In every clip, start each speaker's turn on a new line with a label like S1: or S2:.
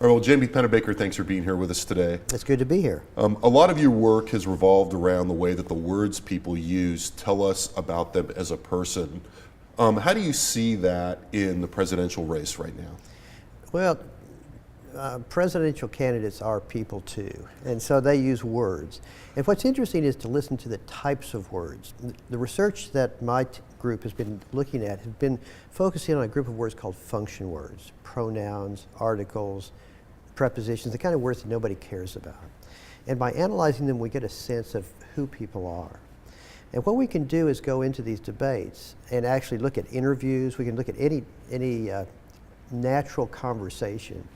S1: All right, well, Jamie Pennebaker, thanks for being here with us today.
S2: It's good to be here.
S1: A lot of your work has revolved around the way that the words people use tell us about them as a person. How do you see that in the presidential race right now?
S2: Well, presidential candidates are people too, and so they use words. And what's interesting is to listen to the types of words. The research that my group has been looking at has been focusing on a group of words called function words, pronouns, articles, prepositions, the kind of words that nobody cares about. And by analyzing them, we get a sense of who people are. And what we can do is go into these debates and actually look at interviews. We can look at any natural conversation.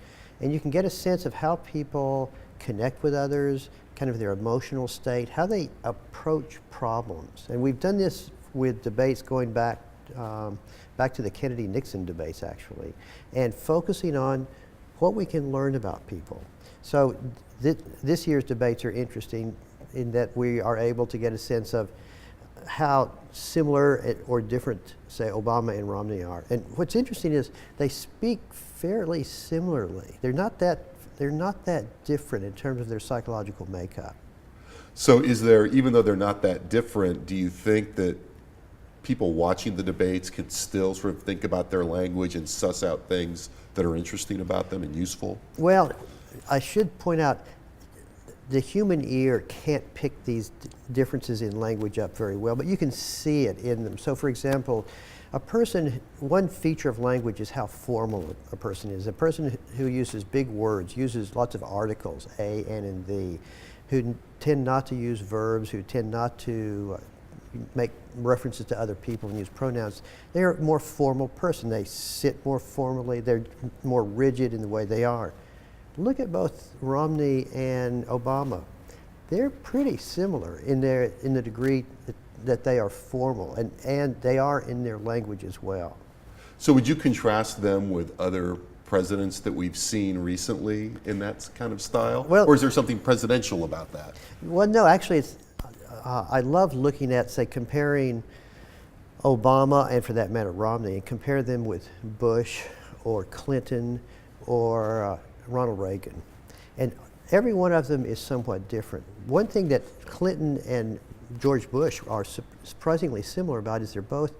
S2: And you can get a sense of how people connect with others, kind of their emotional state, how they approach problems. And we've done this with debates going back to the Kennedy-Nixon debates, actually, and focusing on what we can learn about people. So this year's debates are interesting in that we are able to get a sense of how similar or different, say, Obama and Romney are. And what's interesting is they speak fairly similarly. They're not that different in terms of their psychological makeup.
S1: So even though they're not that different, do you think that people watching the debates can still sort of think about their language and suss out things that are interesting about them and useful?
S2: Well, I should point out the human ear can't pick these differences in language up very well, but you can see it in them. So for example, one feature of language is how formal a person is. A person who uses big words, uses lots of articles, a, an, and the, who tend not to use verbs, who tend not to make references to other people and use pronouns, they're a more formal person. They sit more formally, they're more rigid in the way they are. Look at both Romney and Obama. They're pretty similar in the degree that they are formal, and they are in their language as well.
S1: So would you contrast them with other presidents that we've seen recently in that kind of style?
S2: Well,
S1: or is there something presidential about that?
S2: Well, no, actually, I love looking at, say, comparing Obama and, for that matter, Romney, and compare them with Bush or Clinton or Ronald Reagan. And every one of them is somewhat different. One thing that Clinton and George Bush are surprisingly similar about is they're both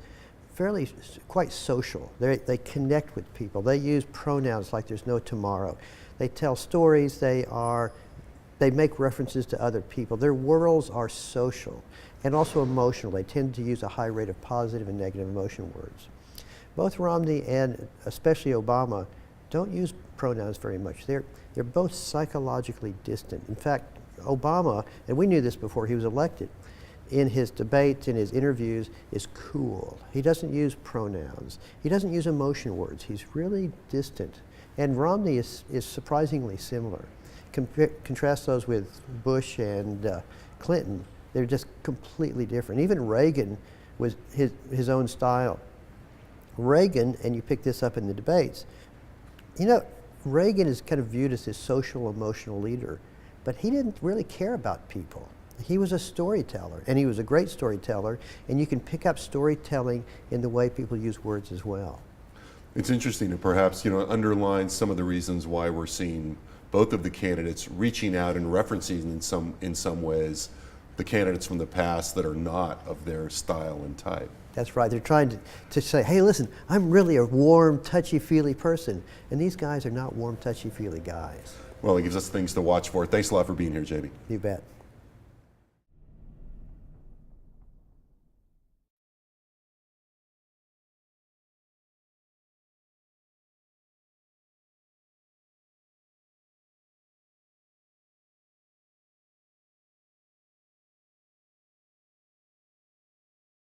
S2: quite social. They connect with people. They use pronouns like there's no tomorrow. They tell stories. They make references to other people. Their worlds are social and also emotional. They tend to use a high rate of positive and negative emotion words. Both Romney and especially Obama don't use pronouns very much. They're both psychologically distant. In fact, Obama, and we knew this before he was elected, in his debates, in his interviews, is cool. He doesn't use pronouns. He doesn't use emotion words. He's really distant. And Romney is surprisingly similar. Contrast those with Bush and Clinton. They're just completely different. Even Reagan was his own style. Reagan, and you pick this up in the debates, you know, Reagan is kind of viewed as this social, emotional leader, but he didn't really care about people. He was a storyteller, and he was a great storyteller, and you can pick up storytelling in the way people use words as well.
S1: It's interesting to perhaps, underline some of the reasons why we're seeing both of the candidates reaching out and referencing in some ways the candidates from the past that are not of their style and type.
S2: That's right. They're trying to say, hey, listen, I'm really a warm, touchy-feely person. And these guys are not warm, touchy-feely guys.
S1: Well, it gives us things to watch for. Thanks a lot for being here, Jamie.
S2: You bet.